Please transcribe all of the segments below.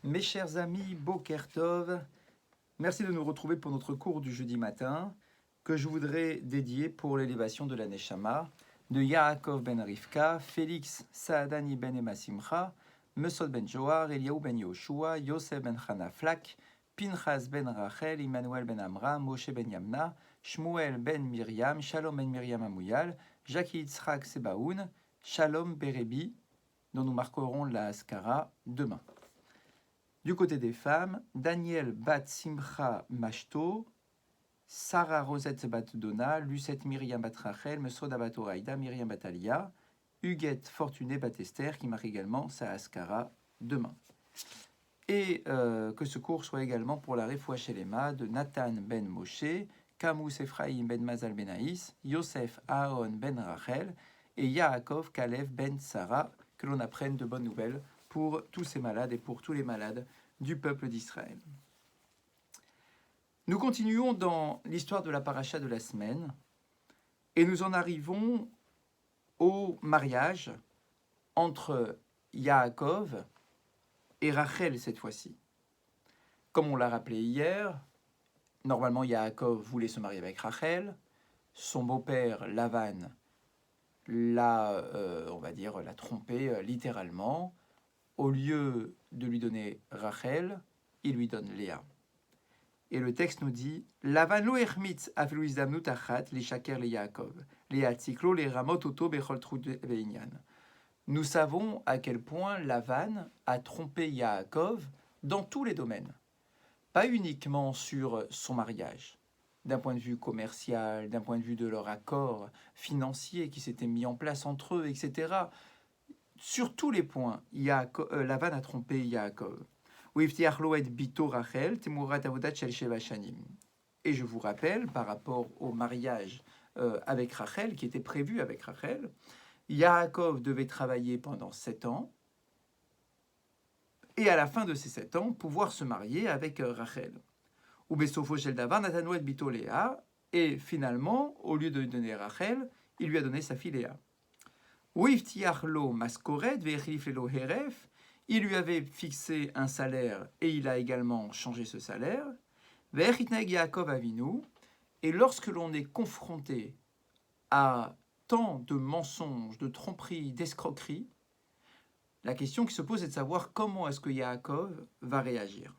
Mes chers amis, Boker Tov, merci de nous retrouver pour notre cours du jeudi matin que je voudrais dédier pour l'élévation de la Neshama de Yaakov ben Rivka, Félix Saadani ben Emma Simcha, Mesod ben Joar, Eliaou ben Yoshua, Yosef ben Chana Flak, Pinchas ben Rachel, Emmanuel ben Amram, Moshe ben Yamna, Shmuel ben Miriam, Shalom ben Miriam Amouyal, Jacques Yitzhak Sebaoun, Shalom Berebi, dont nous marquerons la Haskara demain. Du côté des femmes, Daniel bat Simcha Mashto, Sarah Rosette bat Donna, Lucette Myriam bat Rachel, Mesoda bat Oraïda, Myriam bat Alia, Huguette Fortuné bat Esther, qui marque également sa Haskara demain. Et que ce cours soit également pour la Refoua Shelema de Nathan ben Moshe, Camus Ephraim ben Mazal ben Aïs, Yosef Aaron ben Rachel et Yaakov Kalev ben Sarah, que l'on apprenne de bonnes nouvelles pour tous ces malades et pour tous les malades du peuple d'Israël. Nous continuons dans l'histoire de la paracha de la semaine et nous en arrivons au mariage entre Yaakov et Rachel cette fois-ci. Comme on l'a rappelé hier, normalement Yaakov voulait se marier avec Rachel, son beau-père Lavan l'a, l'a trompé littéralement. Au lieu de lui donner Rachel, il lui donne Léa. Et le texte nous dit Lavan lo ermitz afilu izdamnut achat lishaker le Yaakov, Léa tziklo le ramot oto bechol trut veinyan. Nous savons à quel point Lavan a trompé Yaakov dans tous les domaines, pas uniquement sur son mariage, d'un point de vue commercial, d'un point de vue de leur accord financier qui s'était mis en place entre eux, etc. Sur tous les points, Lavan a trompé Yaakov. Et je vous rappelle, par rapport au mariage avec Rachel, qui était prévu avec Rachel, Yaakov devait travailler pendant 7 ans, et à la fin de ces 7 ans, pouvoir se marier avec Rachel. Et finalement, au lieu de lui donner Rachel, il lui a donné sa fille Léa. Il lui avait fixé un salaire et il a également changé ce salaire. Et lorsque l'on est confronté à tant de mensonges, de tromperies, d'escroqueries, la question qui se pose est de savoir comment est-ce que Yaakov va réagir.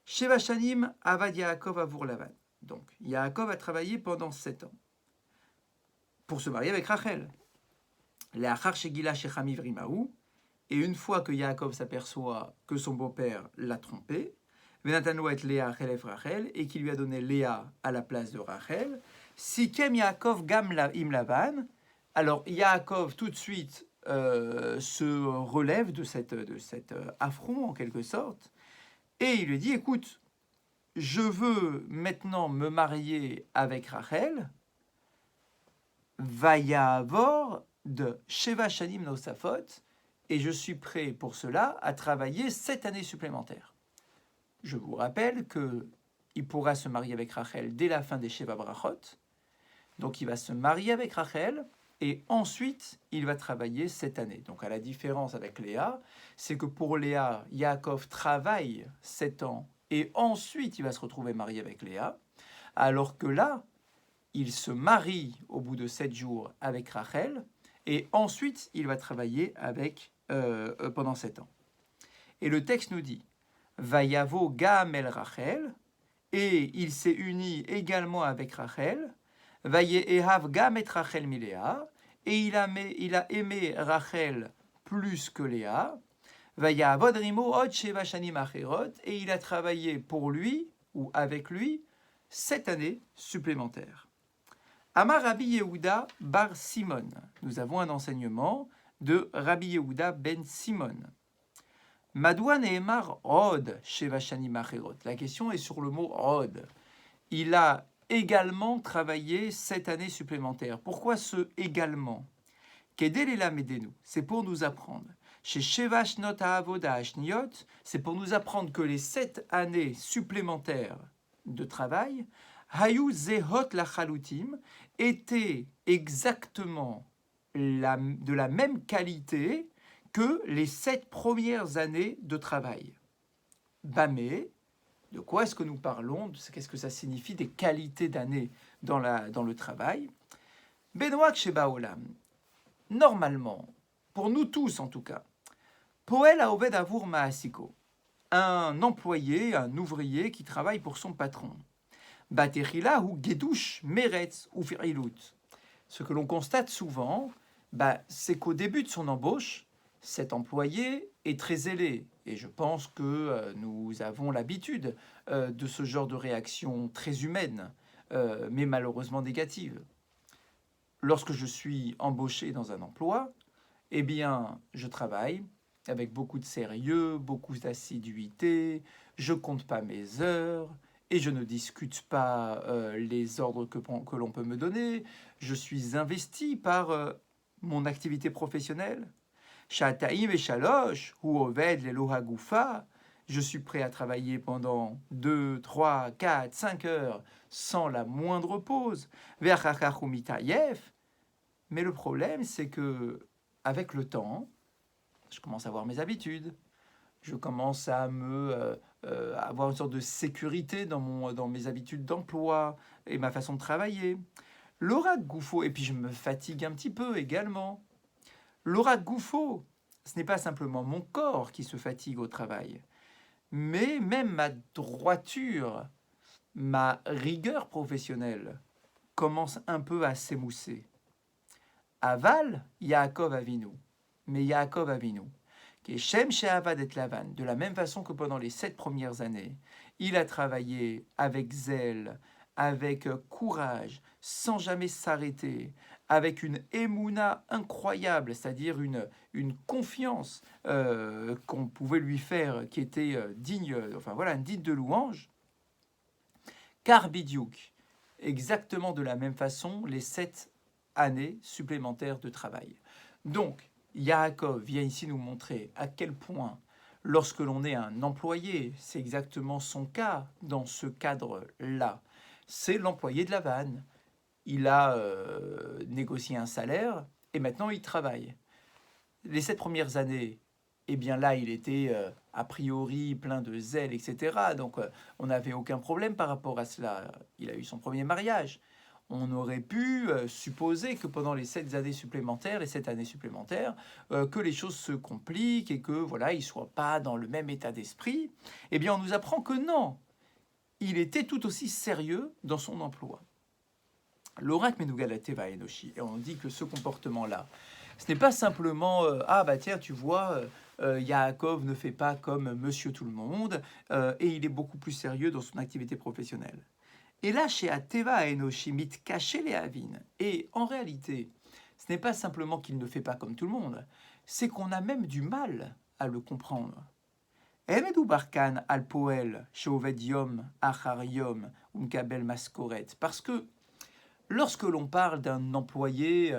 Sheva Shanim avad Yaakov avur Lavan. Donc, Yaakov a travaillé pendant 7 ans pour se marier avec Rachel. Et une fois que Yaakov s'aperçoit que son beau-père l'a trompé, et qu'il lui a donné Léa à la place de Rachel, Sikem Yaakov gam im Lavan, alors Yaakov tout de suite se relève de cet affront en quelque sorte, et il lui dit, écoute, je veux maintenant me marier avec Rachel, Vayavor de Sheva Shanim Nosafot, et je suis prêt pour cela à travailler 7 années supplémentaires. Je vous rappelle qu'il pourra se marier avec Rachel dès la fin des Sheva Brachot, donc il va se marier avec Rachel, et ensuite il va travailler 7 années. Donc à la différence avec Léa, c'est que pour Léa, Yaakov travaille 7 ans, et ensuite il va se retrouver marié avec Léa, alors que là, il se marie au bout de 7 jours avec Rachel, et ensuite il va travailler pendant 7 ans. Et le texte nous dit Vayavo Gamel Rachel, et il s'est uni également avec Rachel, Vayehav Gamet Rachel Miléa, et il a aimé Rachel plus que Léa, Vayavod Rimo Od Sheva Shanim Acherot, et il a travaillé pour lui, ou avec lui, 7 années supplémentaires. Amar Rabbi Yehuda bar Simon. Nous avons un enseignement de Rabbi Yehuda ben Simon. Madouan Nehemar Od Sheva Shanim Acherot. La question est sur le mot Od. Il a également travaillé 7 années supplémentaires. Pourquoi ce également? Kedel Elam Edenu. C'est pour nous apprendre. Chez Sheva Shnot Ha'avoda Ashniot, c'est pour nous apprendre que les 7 années supplémentaires de travail, Hayu Zehot Lachalutim, étaient exactement de la même qualité que les 7 premières années de travail. Bamé, de quoi est-ce que nous parlons? Qu'est-ce que ça signifie des qualités d'années dans le travail? Benoît Shebaolam, normalement, pour nous tous en tout cas, Poel Haoved Avur Maasiko, un employé, un ouvrier qui travaille pour son patron. Baterila ou Gedush Meretz ou Firilut. Ce que l'on constate souvent, c'est qu'au début de son embauche, cet employé est très zélé. Et je pense que nous avons l'habitude de ce genre de réaction très humaine, mais malheureusement négative. Lorsque je suis embauché dans un emploi, eh bien, je travaille avec beaucoup de sérieux, beaucoup d'assiduité, je compte pas mes heures et je ne discute pas les ordres que l'on peut me donner. Je suis investi par mon activité professionnelle. Shataim et Shalosh, ou Oved, les Lohagoufa, je suis prêt à travailler pendant 2, 3, 4, 5 heures sans la moindre pause. Verchachachumitaïef. Mais le problème, c'est que avec le temps, je commence à avoir mes habitudes. Je commence à avoir une sorte de sécurité dans mes habitudes d'emploi et ma façon de travailler. L'aura Goufo, et puis je me fatigue un petit peu également. L'aura Goufo, ce n'est pas simplement mon corps qui se fatigue au travail, mais même ma droiture, ma rigueur professionnelle commence un peu à s'émousser. Aval, Yaakov Avinu. Mais Yaakov Avinu, qui est Shem She'avad et Lavan, de la même façon que pendant les 7 premières années, il a travaillé avec zèle, avec courage, sans jamais s'arrêter, avec une émouna incroyable, c'est-à-dire une confiance qu'on pouvait lui faire, qui était digne de louange. Car Bidiouk, exactement de la même façon, les 7 années supplémentaires de travail. Donc, Yaakov vient ici nous montrer à quel point, lorsque l'on est un employé, c'est exactement son cas dans ce cadre-là. C'est l'employé de Lavan. Il a négocié un salaire et maintenant il travaille. Les 7 premières années, eh bien là, il était a priori plein de zèle, etc. Donc on n'avait aucun problème par rapport à cela. Il a eu son premier mariage. On aurait pu supposer que pendant les 7 années supplémentaires, que les choses se compliquent et que voilà, il soit pas dans le même état d'esprit. Eh bien, on nous apprend que non, il était tout aussi sérieux dans son emploi. L'orak Menugalateva Enoshi, et on dit que ce comportement-là, ce n'est pas simplement tiens, tu vois, Yaakov ne fait pas comme Monsieur Tout le Monde et il est beaucoup plus sérieux dans son activité professionnelle. Et là, chez Ateva Enoshi, mit caché les Havin. Et en réalité, ce n'est pas simplement qu'il ne fait pas comme tout le monde, c'est qu'on a même du mal à le comprendre. Emedou Barkan al Poel, Sheoved Yom, Achar Yom, Umkabel Maskoret. Parce que lorsque l'on parle d'un employé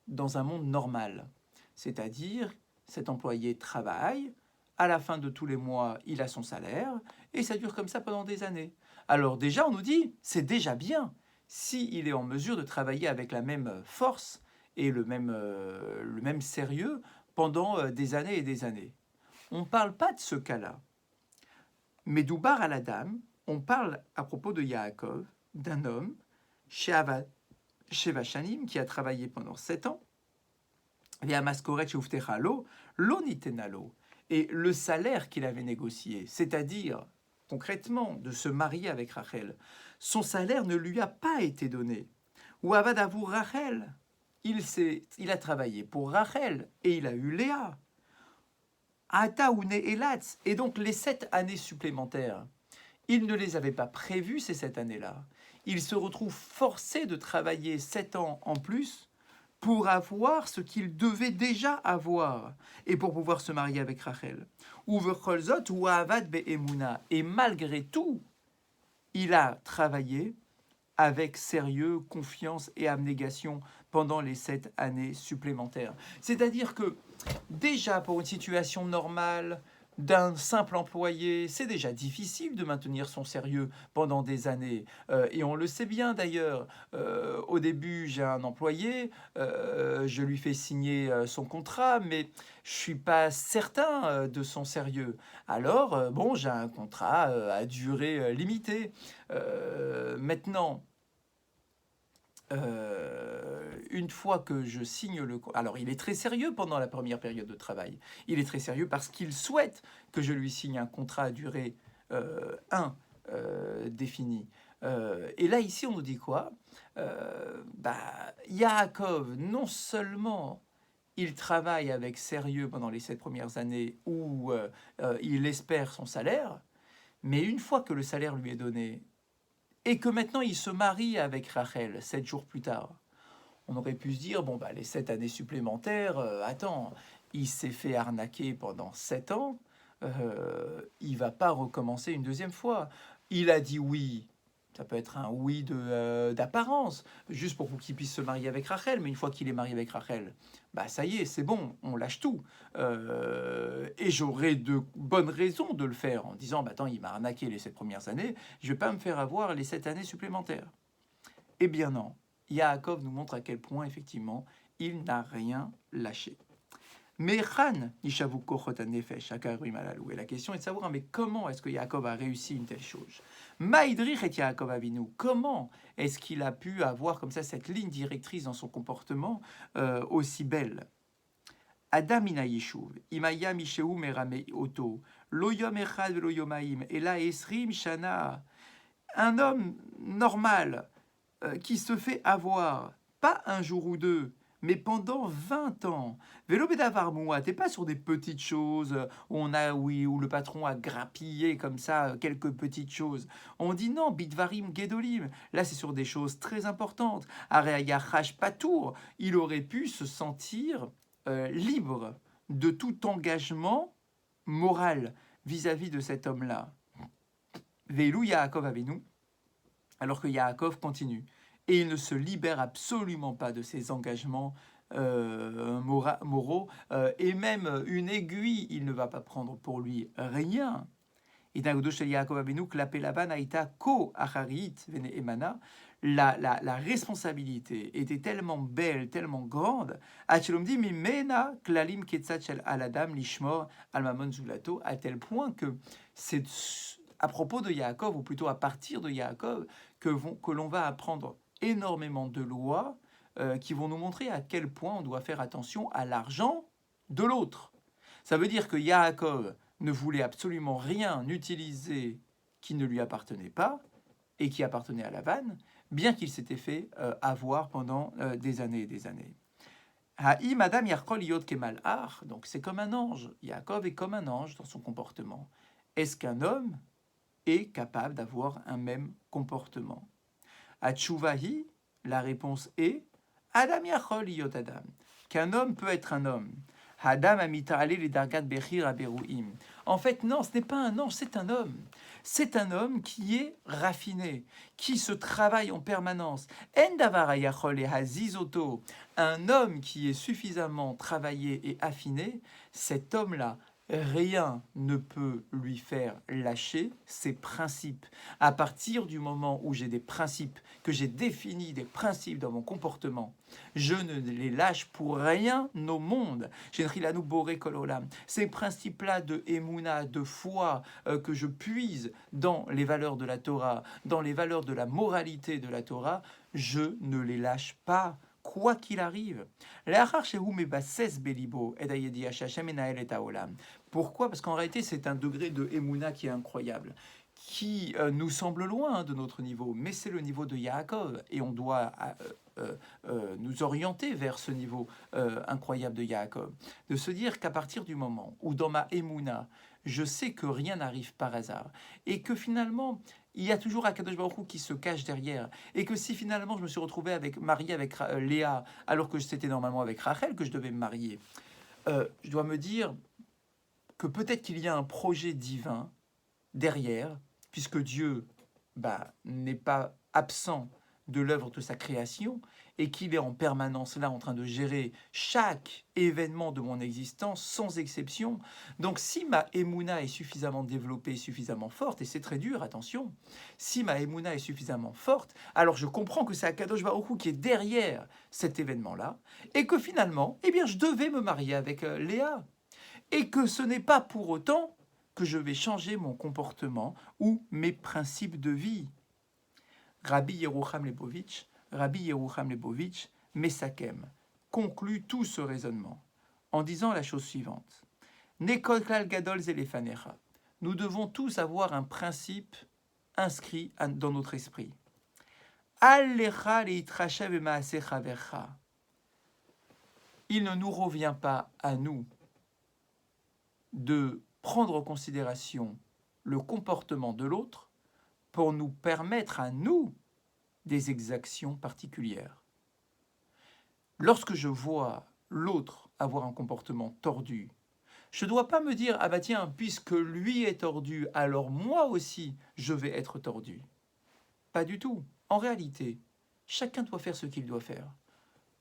dans un monde normal, c'est-à-dire cet employé travaille, à la fin de tous les mois, il a son salaire, et ça dure comme ça pendant des années. Alors déjà, on nous dit, c'est déjà bien s'il est en mesure de travailler avec la même force et le même sérieux pendant des années et des années. On ne parle pas de ce cas-là. Mais d'Oubar à la dame, on parle à propos de Yaakov, d'un homme, Sheva Shanim, qui a travaillé pendant 7 ans, et le salaire qu'il avait négocié, c'est-à-dire concrètement de se marier avec Rachel, son salaire ne lui a pas été donné. Ou Avadavou Rachel, il a travaillé pour Rachel et il a eu Léa. Ata ou Elatz, et donc les 7 années supplémentaires, il ne les avait pas prévues ces 7 années-là. Il se retrouve forcé de travailler 7 ans en plus pour avoir ce qu'il devait déjà avoir et pour pouvoir se marier avec Rachel. Et malgré tout, il a travaillé avec sérieux, confiance et abnégation pendant les 7 années supplémentaires. C'est-à-dire que déjà pour une situation normale, d'un simple employé, c'est déjà difficile de maintenir son sérieux pendant des années. Et on le sait bien d'ailleurs. Au début, j'ai un employé, je lui fais signer son contrat, mais je suis pas certain de son sérieux. Alors, bon, j'ai un contrat à durée limitée. Maintenant, une fois que je signe le... Alors, il est très sérieux pendant la première période de travail. Il est très sérieux parce qu'il souhaite que je lui signe un contrat à durée définie. Et là, ici, on nous dit quoi Yaakov, non seulement il travaille avec sérieux pendant les 7 premières années où il espère son salaire, mais une fois que le salaire lui est donné, et que maintenant il se marie avec Rachel 7 jours plus tard, on aurait pu se dire, bon, bah, les 7 années supplémentaires, attends, il s'est fait arnaquer pendant 7 ans, il va pas recommencer une deuxième fois. Il a dit oui, ça peut être un oui d'apparence, juste pour qu'il puisse se marier avec Rachel, mais une fois qu'il est marié avec Rachel, bah ça y est, c'est bon, on lâche tout. Et j'aurais de bonnes raisons de le faire en disant, bah attends, il m'a arnaqué les 7 premières années, je vais pas me faire avoir les 7 années supplémentaires. Eh bien non, Yaakov nous montre à quel point, effectivement, il n'a rien lâché. Mais Khan, Nishavu Kochot Nefesh, Akarim Alalou. Et la question est de savoir, mais comment est-ce que Yaakov a réussi une telle chose? Maïdrich et Yaakov Avinu, comment est-ce qu'il a pu avoir comme ça cette ligne directrice dans son comportement aussi belle? Adam ina yeshuv, imaya misheu merame oto, loyom echad veloyomaim, et la esrim shana. Un homme normal qui se fait avoir, pas un jour ou deux, mais pendant 20 ans. Vélo Bédavarmoua, t'es pas sur des petites choses où on a, oui, où le patron a grappillé comme ça quelques petites choses. On dit non, Bidvarim Gedolim. Là, c'est sur des choses très importantes. Areayachash Patour, il aurait pu se sentir libre de tout engagement moral vis-à-vis de cet homme-là. Veilou Yaakov Avinu, alors que Yaakov continue. Et il ne se libère absolument pas de ses engagements moraux, et même une aiguille, il ne va pas prendre pour lui rien. Et d'un de Yaakov Avinu, Klapelavan Aïta Ko Acharit Vene Emana, la responsabilité était tellement belle, tellement grande, Achelom dit Mimena Klalim Ketzachel Aladam Lishmor Almamon Zulato, à tel point que c'est à propos de Yaakov, ou plutôt à partir de Yaakov, que l'on va apprendre énormément de lois qui vont nous montrer à quel point on doit faire attention à l'argent de l'autre. Ça veut dire que Yaakov ne voulait absolument rien utiliser qui ne lui appartenait pas et qui appartenait à Lavan, bien qu'il s'était fait avoir pendant des années et des années. Haï Madame Yarkol Yod Kemal Ar, donc c'est comme un ange. Yaakov est comme un ange dans son comportement. Est-ce qu'un homme est capable d'avoir un même comportement? Atchouvahi, la réponse est Adam Yachol Yot Adam, qu'un homme peut être un homme. Adam amita ale les dargat bechir aberuim. En fait, non, ce n'est pas un ange, c'est un homme. C'est un homme qui est raffiné, qui se travaille en permanence. En davar yachol et hazizoto, un homme qui est suffisamment travaillé et affiné, cet homme-là, rien ne peut lui faire lâcher ses principes. À partir du moment où j'ai des principes, que j'ai défini des principes dans mon comportement, je ne les lâche pour rien au monde. Ces principes-là de émouna, de foi, que je puise dans les valeurs de la Torah, dans les valeurs de la moralité de la Torah, je ne les lâche pas, quoi qu'il arrive. Pourquoi? Parce qu'en réalité, c'est un degré de émouna qui est incroyable, qui nous semble loin de notre niveau, mais c'est le niveau de Yaakov, et on doit nous orienter vers ce niveau incroyable de Yaakov. De se dire qu'à partir du moment où dans ma émouna, je sais que rien n'arrive par hasard, et que finalement, il y a toujours Akadosh Baruch Hu qui se cache derrière, et que si finalement je me suis retrouvé marié avec Léa, alors que c'était normalement avec Rachel que je devais me marier, je dois me dire que peut-être qu'il y a un projet divin derrière, puisque Dieu n'est pas absent de l'œuvre de sa création et qu'il est en permanence là en train de gérer chaque événement de mon existence sans exception. Donc si ma émouna est suffisamment développée, suffisamment forte, et c'est très dur, attention, si ma émouna est suffisamment forte, alors je comprends que c'est Akadosh Baruch Hu qui est derrière cet événement-là, et que finalement, eh bien, je devais me marier avec Léa, et que ce n'est pas pour autant que je vais changer mon comportement ou mes principes de vie. Rabbi Yerucham Lebovitch, Mesakem, conclut tout ce raisonnement en disant la chose suivante. Nekol klal gadol zelefanecha. Nous devons tous avoir un principe inscrit dans notre esprit. Al lecha leitrashav b'maasecha vercha. Il ne nous revient pas à nous de prendre en considération le comportement de l'autre pour nous permettre à nous des exactions particulières. Lorsque je vois l'autre avoir un comportement tordu, je ne dois pas me dire « Ah bah tiens, puisque lui est tordu, alors moi aussi, je vais être tordu. » Pas du tout. En réalité, chacun doit faire ce qu'il doit faire.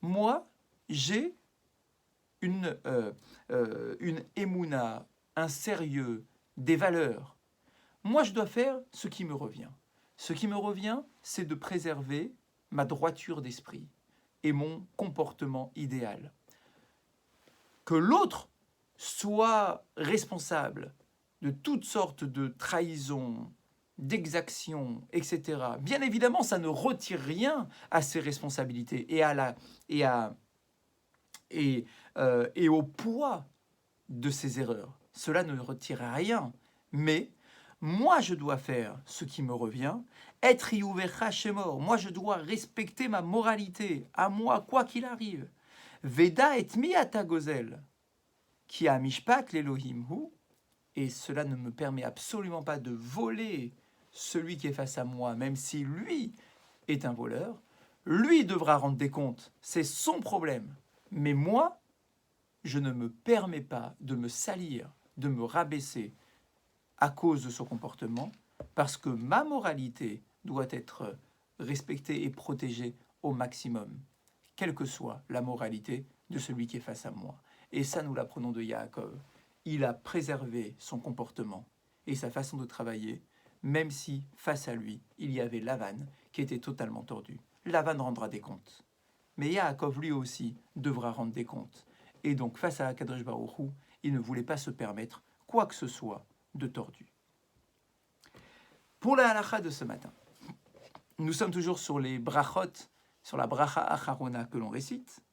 Moi, j'ai une émouna, un sérieux, des valeurs. Moi, je dois faire ce qui me revient. Ce qui me revient, c'est de préserver ma droiture d'esprit et mon comportement idéal. Que l'autre soit responsable de toutes sortes de trahisons, d'exactions, etc. Bien évidemment, ça ne retire rien à ses responsabilités et au poids de ses erreurs. Cela ne retire rien. Mais moi, je dois faire ce qui me revient, être iouvecha shemor. Moi, je dois respecter ma moralité, à moi, quoi qu'il arrive. Veda et mi atagozel, qui a mishpat l'Elohim hu, et cela ne me permet absolument pas de voler celui qui est face à moi, même si lui est un voleur. Lui devra rendre des comptes, c'est son problème. Mais moi, je ne me permets pas de me salir, de me rabaisser à cause de son comportement, parce que ma moralité doit être respectée et protégée au maximum, quelle que soit la moralité de celui qui est face à moi. Et ça, nous l'apprenons de Yaakov. Il a préservé son comportement et sa façon de travailler, même si, face à lui, il y avait Lavan qui était totalement tordu. Lavan rendra des comptes. Mais Yaakov, lui aussi, devra rendre des comptes. Et donc, face à Akadosh Baruch Hu, il ne voulait pas se permettre quoi que ce soit de tordu. Pour la halakha de ce matin, nous sommes toujours sur les brachot, sur la bracha acharona que l'on récite.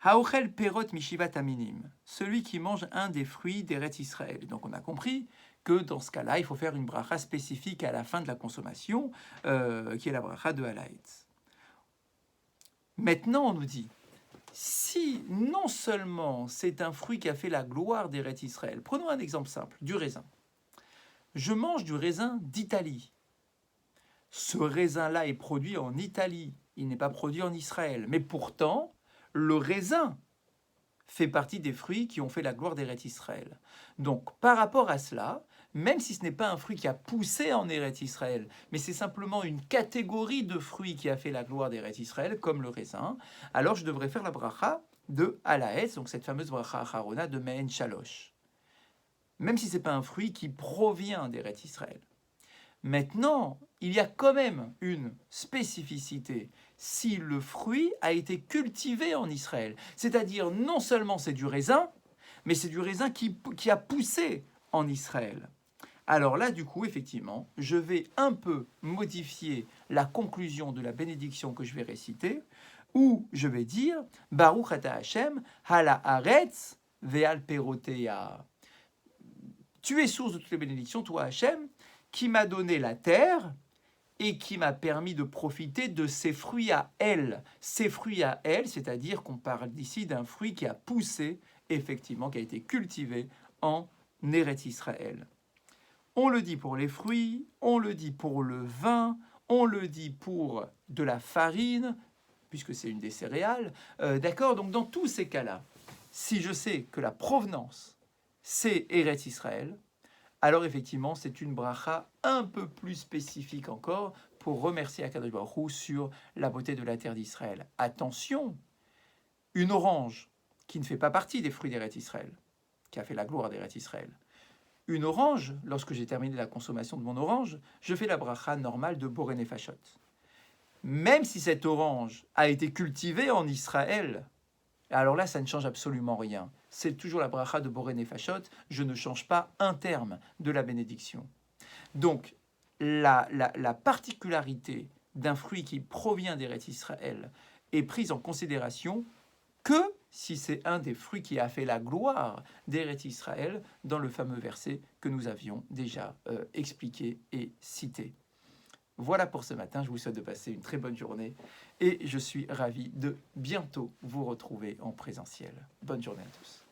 Haochel perot mishivat aminim, celui qui mange un des fruits d'Eretz Israël. Donc on a compris que dans ce cas-là, il faut faire une bracha spécifique à la fin de la consommation, qui est la bracha de Halaetz. Maintenant, on nous dit, si non seulement c'est un fruit qui a fait la gloire d'Eretz Israël, prenons un exemple simple, du raisin. Je mange du raisin d'Italie. Ce raisin-là est produit en Italie, il n'est pas produit en Israël. Mais pourtant, le raisin fait partie des fruits qui ont fait la gloire d'Eretz Israël. Donc, par rapport à cela, même si ce n'est pas un fruit qui a poussé en Eretz Israël, mais c'est simplement une catégorie de fruits qui a fait la gloire d'Eretz Israël, comme le raisin, alors je devrais faire la bracha de Halaetz, donc cette fameuse bracha acharona de Mehen Shalosh. Même si ce n'est pas un fruit qui provient d'Eretz Israël. Maintenant, il y a quand même une spécificité si le fruit a été cultivé en Israël. C'est-à-dire, non seulement c'est du raisin, mais c'est du raisin qui a poussé en Israël. Alors là, du coup, effectivement, je vais un peu modifier la conclusion de la bénédiction que je vais réciter, où je vais dire « Baruch ata Hashem, hala haaretz ve'al perotea » Tu es source de toutes les bénédictions, toi Hachem, qui m'a donné la terre et qui m'a permis de profiter de ses fruits à elle. Ses fruits à elle, c'est-à-dire qu'on parle d'ici d'un fruit qui a poussé, effectivement, qui a été cultivé en Eretz Israël. On le dit pour les fruits, on le dit pour le vin, on le dit pour de la farine, puisque c'est une des céréales. D'accord ? Donc dans tous ces cas-là, si je sais que la provenance c'est Eretz Israël, alors effectivement, c'est une bracha un peu plus spécifique encore pour remercier Akadosh Baruch Hu sur la beauté de la terre d'Israël. Attention, une orange qui ne fait pas partie des fruits d'Eretz Israël, qui a fait la gloire d'Eretz Israël. Une orange, lorsque j'ai terminé la consommation de mon orange, je fais la bracha normale de Boré Nefashot. Même si cette orange a été cultivée en Israël, alors là, ça ne change absolument rien. C'est toujours la bracha de Boré Nefashot. Je ne change pas un terme de la bénédiction. Donc, la particularité d'un fruit qui provient d'Eretz Israël est prise en considération que si c'est un des fruits qui a fait la gloire d'Eretz Israël dans le fameux verset que nous avions déjà expliqué et cité. Voilà pour ce matin, je vous souhaite de passer une très bonne journée et je suis ravi de bientôt vous retrouver en présentiel. Bonne journée à tous.